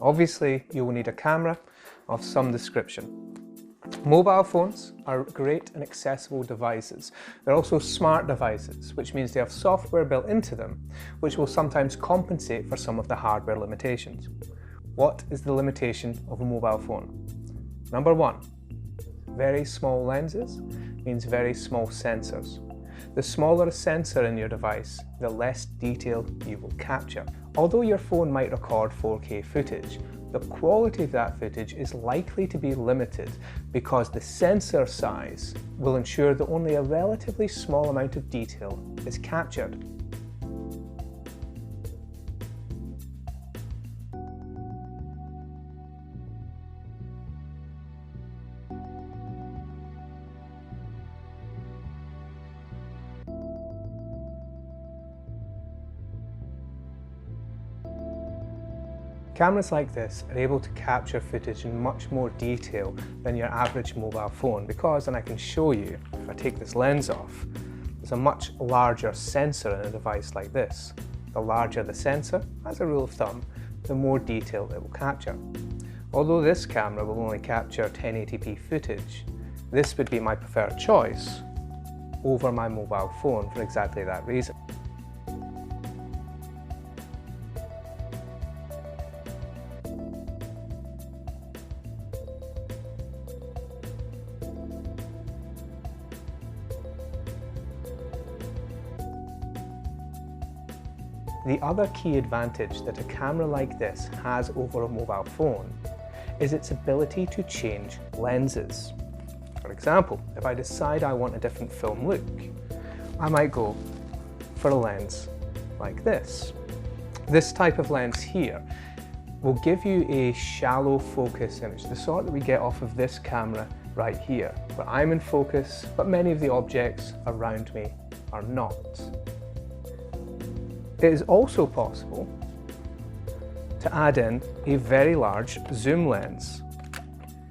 Obviously, you will need a camera of some description. Mobile phones are great and accessible devices. They're also smart devices, which means they have software built into them, which will sometimes compensate for some of the hardware limitations. What is the limitation of a mobile phone? Number one, very small lenses means very small sensors. The smaller a sensor in your device, the less detail you will capture. Although your phone might record 4K footage, the quality of that footage is likely to be limited because the sensor size will ensure that only a relatively small amount of detail is captured. Cameras like this are able to capture footage in much more detail than your average mobile phone because, and I can show you, if I take this lens off, there's a much larger sensor in a device like this. The larger the sensor, as a rule of thumb, the more detail it will capture. Although this camera will only capture 1080p footage, this would be my preferred choice over my mobile phone for exactly that reason. The other key advantage that a camera like this has over a mobile phone is its ability to change lenses. For example, if I decide I want a different film look, I might go for a lens like this. This type of lens here will give you a shallow focus image, the sort that we get off of this camera right here, where I'm in focus, but many of the objects around me are not. It is also possible to add in a very large zoom lens.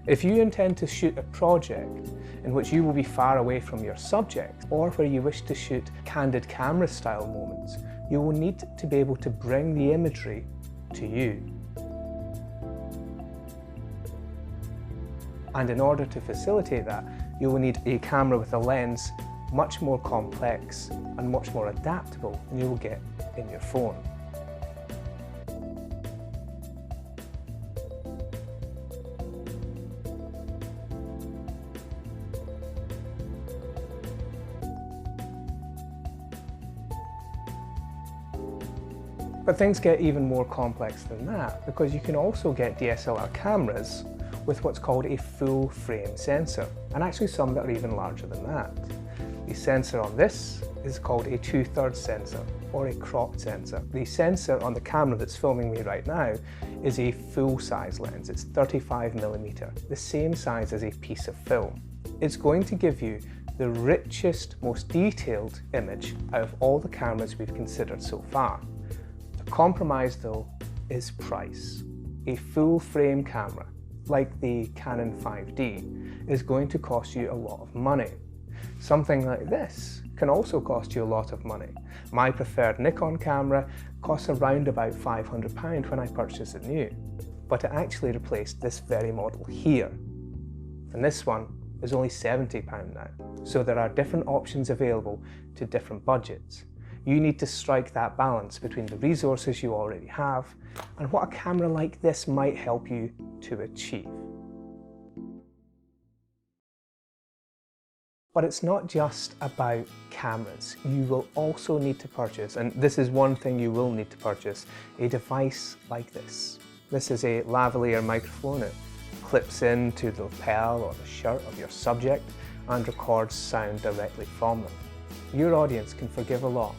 If you intend to shoot a project in which you will be far away from your subject, or where you wish to shoot candid camera style moments, you will need to be able to bring the imagery to you. And in order to facilitate that, you will need a camera with a lens much more complex and much more adaptable than you will get in your phone. But things get even more complex than that, because you can also get DSLR cameras with what's called a full frame sensor, and actually some that are even larger than that. The sensor on this is called a 2/3 sensor, or a cropped sensor. The sensor on the camera that's filming me right now is a full-size lens. It's 35mm, the same size as a piece of film. It's going to give you the richest, most detailed image out of all the cameras we've considered so far. The compromise, though, is price. A full-frame camera, like the Canon 5D, is going to cost you a lot of money. Something like this can also cost you a lot of money. My preferred Nikon camera costs around about £500 when I purchased it new, but it actually replaced this very model here. And this one is only £70 now. So there are different options available to different budgets. You need to strike that balance between the resources you already have and what a camera like this might help you to achieve. But it's not just about cameras. You will also need to purchase, and this is one thing you will need to purchase, a device like this. This is a lavalier microphone. It clips into the lapel or the shirt of your subject and records sound directly from them. Your audience can forgive a lot.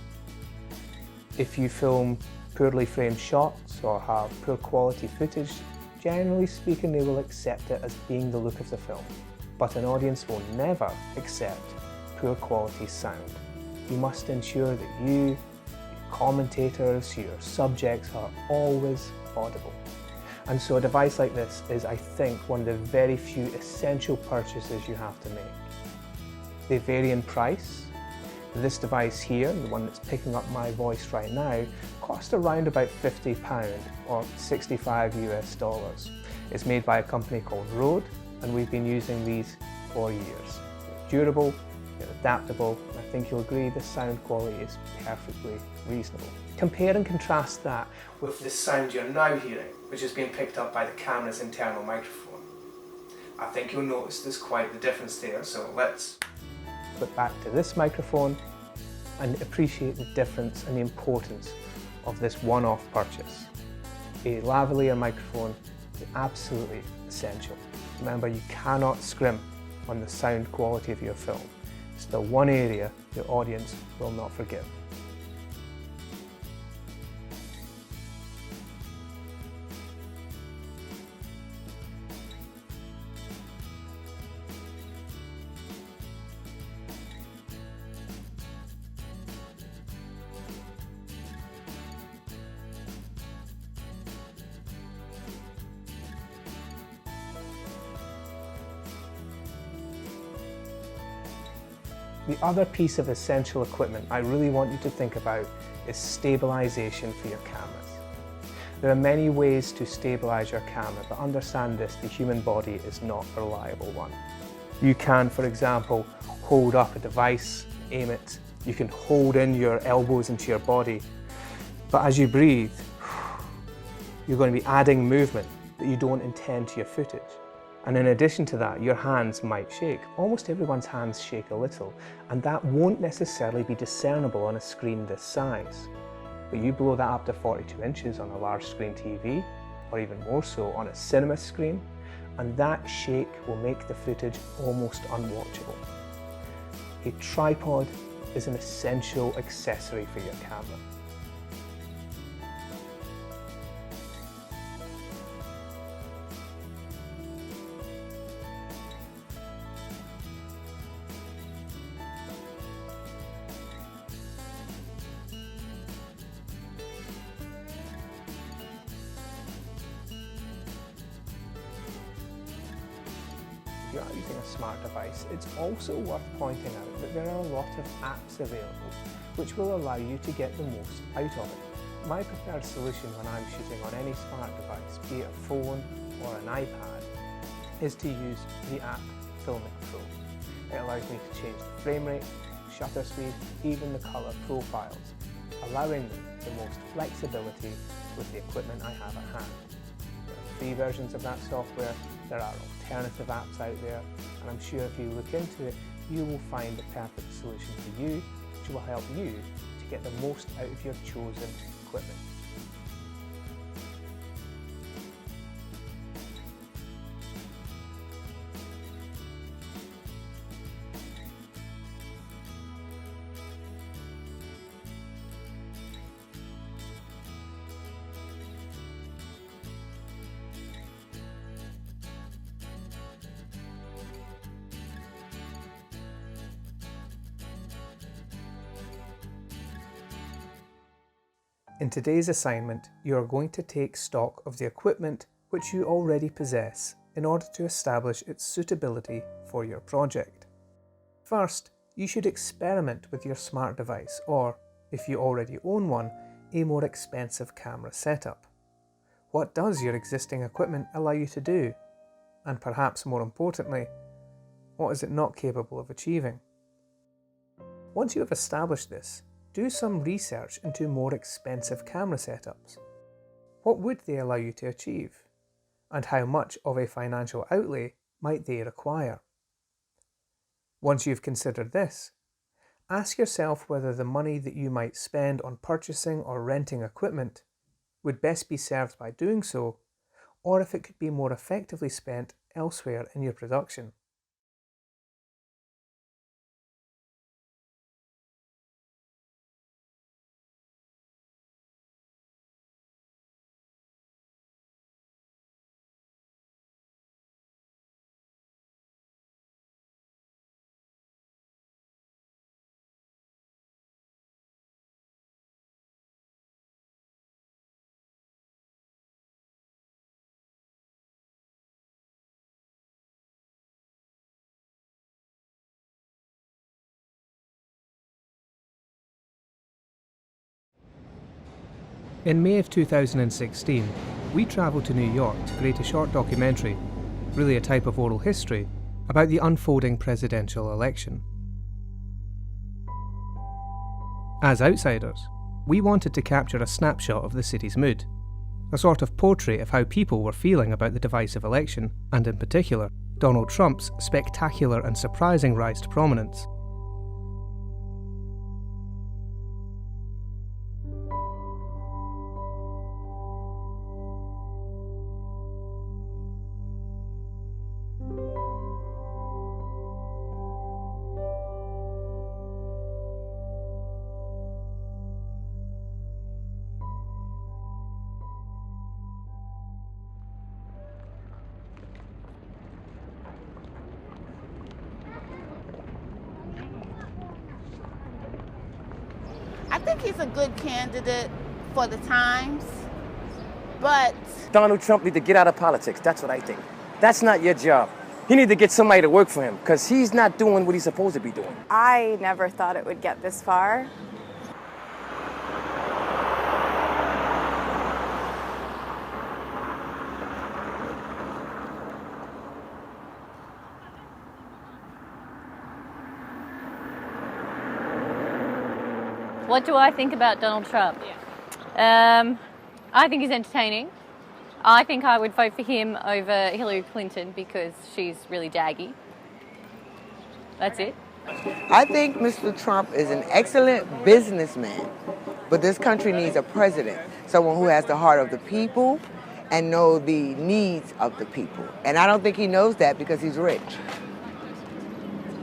If you film poorly framed shots or have poor quality footage, generally speaking, they will accept it as being the look of the film. But an audience will never accept poor quality sound. You must ensure that you, your commentators, your subjects are always audible. And so a device like this is, I think, one of the very few essential purchases you have to make. They vary in price. This device here, the one that's picking up my voice right now, cost around about £50 or 65 US dollars. It's made by a company called Rode, and we've been using these for years. They're durable, they're adaptable, and I think you'll agree the sound quality is perfectly reasonable. Compare and contrast that with the sound you're now hearing, which is being picked up by the camera's internal microphone. I think you'll notice there's quite the difference there, so let's flip back to this microphone and appreciate the difference and the importance of this one-off purchase. A lavalier microphone is absolutely essential. Remember, you cannot scrimp on the sound quality of your film. It's the one area your audience will not forgive. The other piece of essential equipment I really want you to think about is stabilization for your cameras. There are many ways to stabilize your camera, but understand this, the human body is not a reliable one. You can, for example, hold up a device, aim it, you can hold in your elbows into your body, but as you breathe, you're going to be adding movement that you don't intend to your footage. And in addition to that, your hands might shake. Almost everyone's hands shake a little, and that won't necessarily be discernible on a screen this size. But you blow that up to 42 inches on a large screen TV, or even more so on a cinema screen, and that shake will make the footage almost unwatchable. A tripod is an essential accessory for your camera. If you are using a smart device, it's also worth pointing out that there are a lot of apps available which will allow you to get the most out of it. My preferred solution when I'm shooting on any smart device, be it a phone or an iPad, is to use the app Filmic Pro. It allows me to change the frame rate, shutter speed, even the colour profiles, allowing me the most flexibility with the equipment I have at hand. There are free versions of that software, there are alternative apps out there, and I'm sure if you look into it, you will find the perfect solution for you, which will help you to get the most out of your chosen equipment. In today's assignment, you are going to take stock of the equipment which you already possess in order to establish its suitability for your project. First, you should experiment with your smart device or, if you already own one, a more expensive camera setup. What does your existing equipment allow you to do? And perhaps more importantly, what is it not capable of achieving? Once you have established this, do some research into more expensive camera setups. What would they allow you to achieve? And how much of a financial outlay might they require? Once you've considered this, ask yourself whether the money that you might spend on purchasing or renting equipment would best be served by doing so, or if it could be more effectively spent elsewhere in your production. In May of 2016, we travelled to New York to create a short documentary, really a type of oral history, about the unfolding presidential election. As outsiders, we wanted to capture a snapshot of the city's mood, a sort of portrait of how people were feeling about the divisive election, and in particular, Donald Trump's spectacular and surprising rise to prominence. I think he's a good candidate for the times, but Donald Trump needs to get out of politics. That's what I think. That's not your job. You need to get somebody to work for him because he's not doing what he's supposed to be doing. I never thought it would get this far. What do I think about Donald Trump? I think he's entertaining. I think I would vote for him over Hillary Clinton because she's really daggy. That's it. I think Mr. Trump is an excellent businessman, but this country needs a president, someone who has the heart of the people and knows the needs of the people. And I don't think he knows that because he's rich.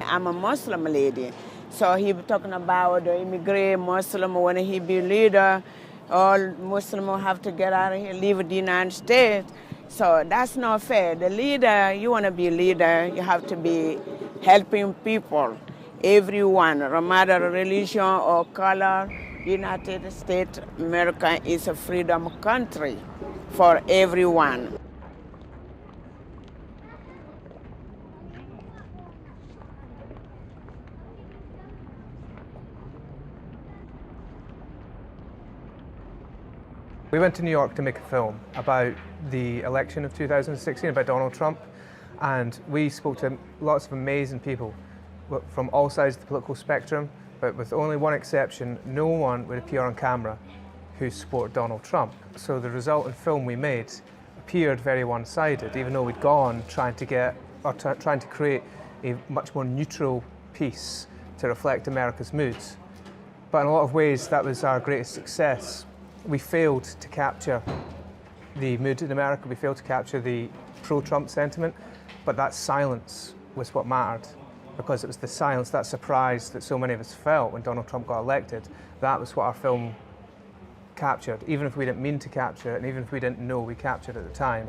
I'm a Muslim lady. So he be talking about the immigrant Muslim, when he be leader, all Muslims will have to get out of here, leave the United States. So that's not fair. The leader, you want to be a leader, you have to be helping people, everyone, no matter religion or color. United States, America is a freedom country for everyone. We went to New York to make a film about the election of 2016, about Donald Trump, and we spoke to lots of amazing people from all sides of the political spectrum, but with only one exception, no one would appear on camera who supported Donald Trump. So the resultant film we made appeared very one-sided, even though we'd gone trying to create a much more neutral piece to reflect America's moods. But in a lot of ways, that was our greatest success. We failed to capture the mood in America, we failed to capture the pro-Trump sentiment, but that silence was what mattered, because it was the silence, that surprise that so many of us felt when Donald Trump got elected. That was what our film captured, even if we didn't mean to capture it, and even if we didn't know we captured it at the time.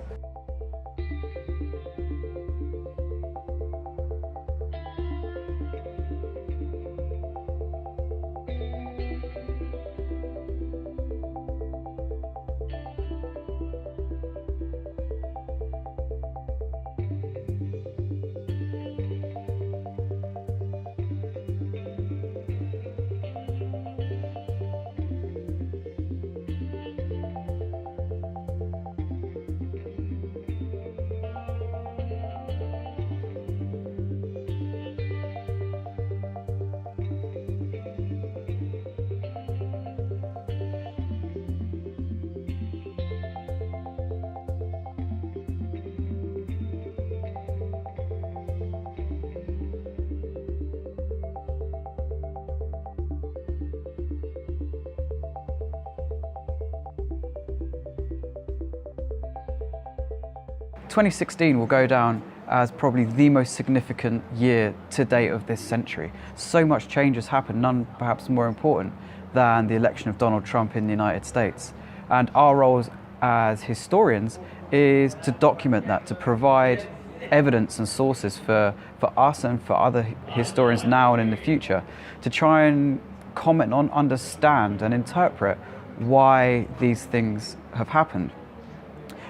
"2016 will go down as probably the most significant year to date of this century. So much change has happened, none perhaps more important than the election of Donald Trump in the United States. And our roles as historians is to document that, to provide evidence and sources for us and for other historians now and in the future, to try and comment on, understand and interpret why these things have happened.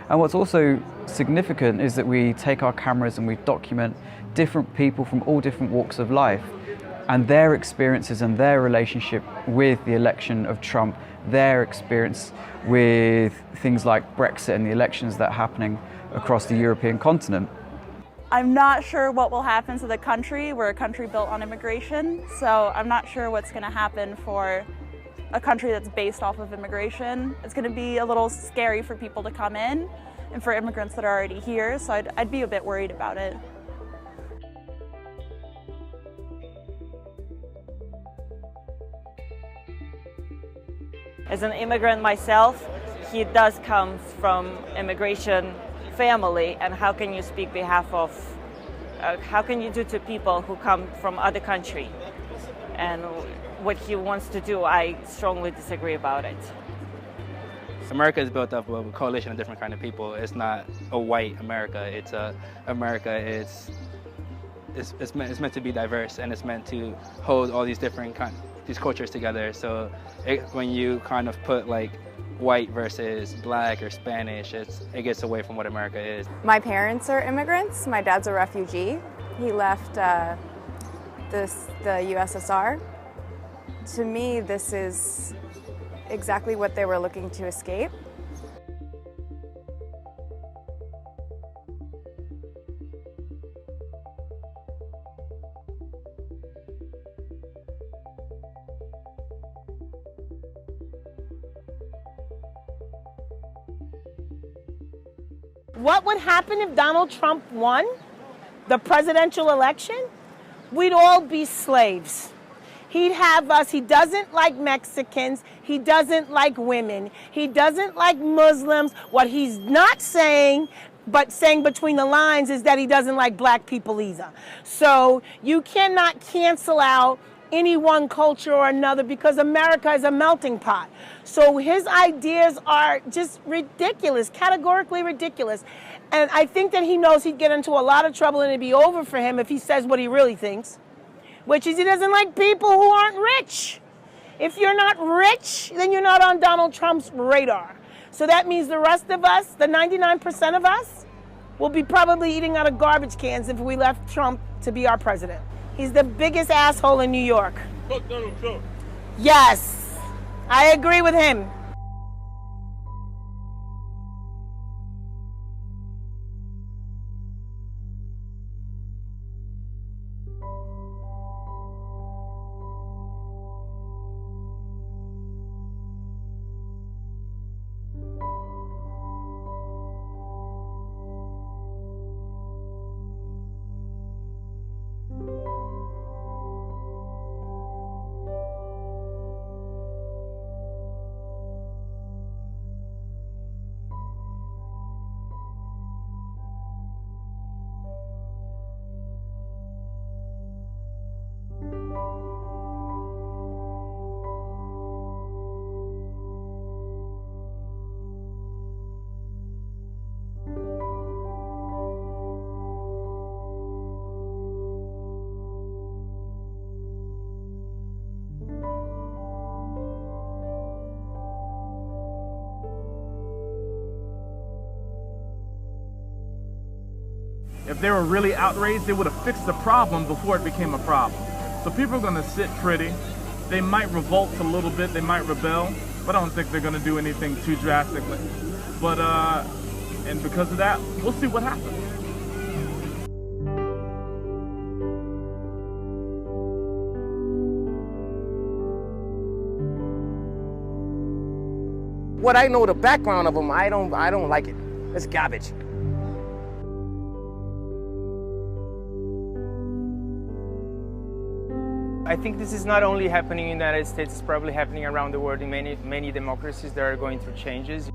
And what's also significant is that we take our cameras and we document different people from all different walks of life and their experiences and their relationship with the election of Trump their experience with things like Brexit and the elections that are happening across the European continent. I'm not sure what will happen to the country. We're a country built on immigration, so I'm not sure what's going to happen for a country that's based off of immigration. It's going to be a little scary for people to come in and for immigrants that are already here, so I'd be a bit worried about it. As an immigrant myself, he does come from immigration family, and how can you speak behalf of, how can you do to people who come from other country? And what he wants to do, I strongly disagree about it. America is built up of a coalition of different kind of people. It's not a white America. It's America. It's meant to be diverse, and it's meant to hold all these different these cultures together. So when you kind of put like white versus black or Spanish, it gets away from what America is. My parents are immigrants. My dad's a refugee. He left the USSR. To me, this is exactly what they were looking to escape. What would happen if Donald Trump won the presidential election? We'd all be slaves. He'd have us. He doesn't like Mexicans. He doesn't like women. He doesn't like Muslims. What he's not saying, but saying between the lines, is that he doesn't like black people either. So you cannot cancel out any one culture or another, because America is a melting pot. So his ideas are just ridiculous, categorically ridiculous. And I think that he knows he'd get into a lot of trouble and it'd be over for him if he says what he really thinks, which is he doesn't like people who aren't rich. If you're not rich, then you're not on Donald Trump's radar. So that means the rest of us, the 99% of us, will be probably eating out of garbage cans if we left Trump to be our president. He's the biggest asshole in New York. Fuck Donald Trump. Yes, I agree with him. If they were really outraged, they would have fixed the problem before it became a problem. So people are gonna sit pretty. They might revolt a little bit, they might rebel, but I don't think they're gonna do anything too drastically. But, and because of that, we'll see what happens. What I know the background of them, I don't like it. It's garbage. I think this is not only happening in the United States, it's probably happening around the world in many democracies that are going through changes.